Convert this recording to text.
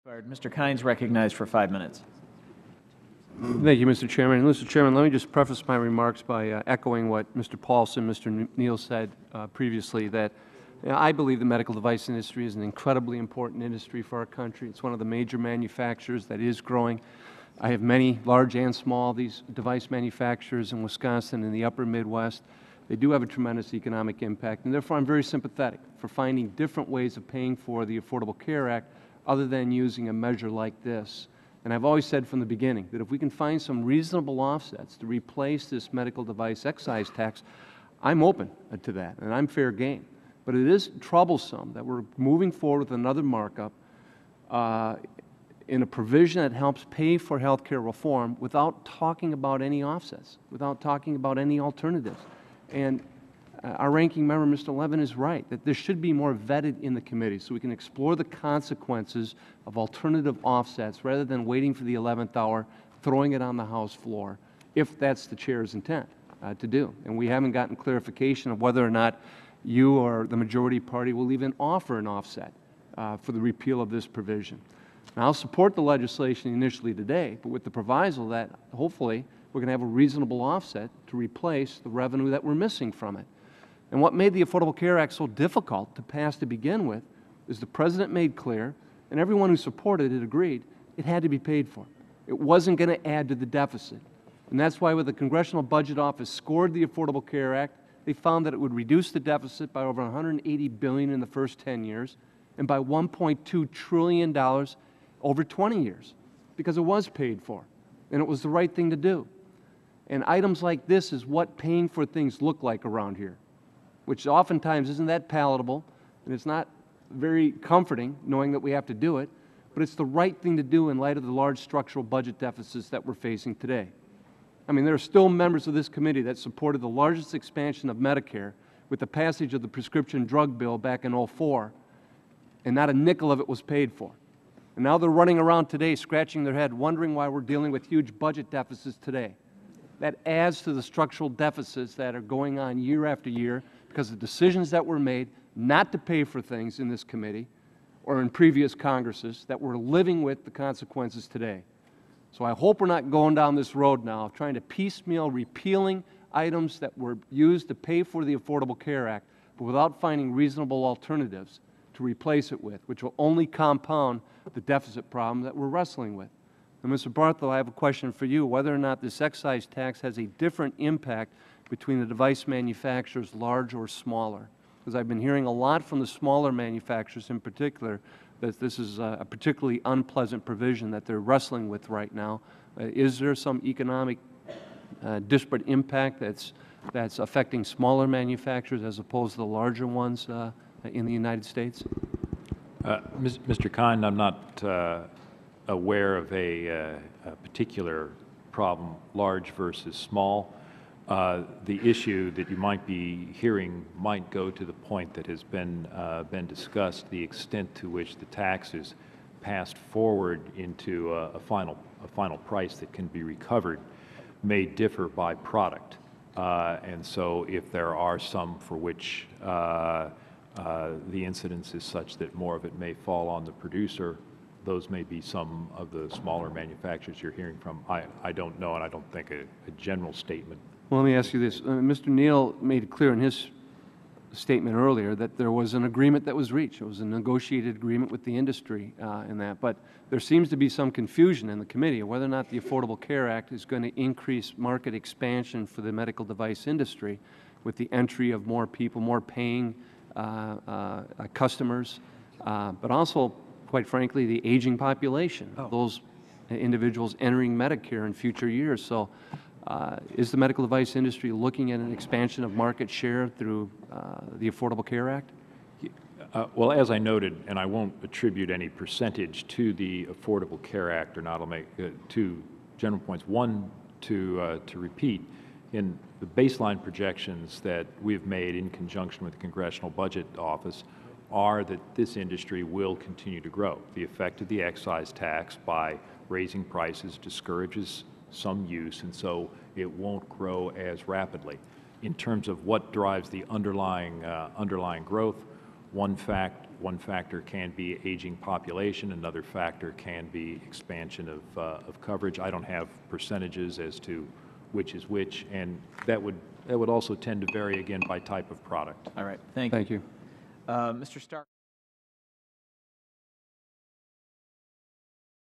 Mr. Kynes recognized for 5 minutes. Thank you, Mr. Chairman. Mr. Chairman, let me just preface my remarks by echoing what Mr. Paulson, Mr. Neal said previously, that I believe the medical device industry is an incredibly important industry for our country. It's one of the major manufacturers that is growing. I have many large and small these device manufacturers in Wisconsin and the upper Midwest. They do have a tremendous economic impact, and therefore I'm very sympathetic for finding different ways of paying for the Affordable Care Act other than using a measure like this. And I've always said from the beginning that if we can find some reasonable offsets to replace this medical device excise tax, I'm open to that, and I'm fair game. But it is troublesome that we're moving forward with another markup in a provision that helps pay for health care reform without talking about any offsets, without talking about any alternatives. And our ranking member, Mr. Levin, is right, that this should be more vetted in the committee so we can explore the consequences of alternative offsets rather than waiting for the 11th hour, throwing it on the House floor, if that's the Chair's intent to do. And we haven't gotten clarification of whether or not you or the majority party will even offer an offset for the repeal of this provision. Now, I'll support the legislation initially today, but with the proviso that hopefully we're going to have a reasonable offset to replace the revenue that we're missing from it. And what made the Affordable Care Act so difficult to pass to begin with is the President made clear, and everyone who supported it agreed, it had to be paid for. It wasn't going to add to the deficit. And that's why when the Congressional Budget Office scored the Affordable Care Act, they found that it would reduce the deficit by over $180 billion in the first 10 years and by $1.2 trillion over 20 years, because it was paid for, and it was the right thing to do. And items like this is what paying for things look like around here, which oftentimes isn't that palatable, and it's not very comforting knowing that we have to do it, but it's the right thing to do in light of the large structural budget deficits that we're facing today. I mean, there are still members of this committee that supported the largest expansion of Medicare with the passage of the prescription drug bill back in 2004, and not a nickel of it was paid for. And now they're running around today scratching their head, wondering why we're dealing with huge budget deficits today. That adds to the structural deficits that are going on year after year because of decisions that were made not to pay for things in this committee or in previous Congresses that we're living with the consequences today. So I hope we're not going down this road now of trying to piecemeal repealing items that were used to pay for the Affordable Care Act, but without finding reasonable alternatives to replace it with, which will only compound the deficit problem that we're wrestling with. And Mr. Barthel, I have a question for you, whether or not this excise tax has a different impact between the device manufacturers, large or smaller. Because I've been hearing a lot from the smaller manufacturers in particular that this is a particularly unpleasant provision that they're wrestling with right now. Is there some economic disparate impact that's affecting smaller manufacturers as opposed to the larger ones in the United States? Mr. Kine, I'm not aware of a particular problem, large versus small. The issue that you might be hearing might go to the point that has been discussed, the extent to which the tax is passed forward into a final price that can be recovered may differ by product. And so if there are some for which the incidence is such that more of it may fall on the producer, those may be some of the smaller manufacturers you're hearing from. I don't know, and I don't think a general statement. Well, let me ask you this. Mr. Neal made it clear in his statement earlier that there was an agreement that was reached. It was a negotiated agreement with the industry in that. But there seems to be some confusion in the committee of whether or not the Affordable Care Act is going to increase market expansion for the medical device industry with the entry of more people, more paying customers, but also, quite frankly, the aging population, those individuals entering Medicare in future years. So is the medical device industry looking at an expansion of market share through the Affordable Care Act? Well, as I noted, and I won't attribute any percentage to the Affordable Care Act or not, I'll make two general points. One, to repeat, in the baseline projections that we've made in conjunction with the Congressional Budget Office are that this industry will continue to grow. The effect of the excise tax by raising prices discourages some use, and so it won't grow as rapidly. In terms of what drives the underlying growth, One factor can be aging population, another factor can be expansion of coverage. I don't have percentages as to which is which, and that would also tend to vary again by type of product. All right, thank you. Thank you. Mr. Stark.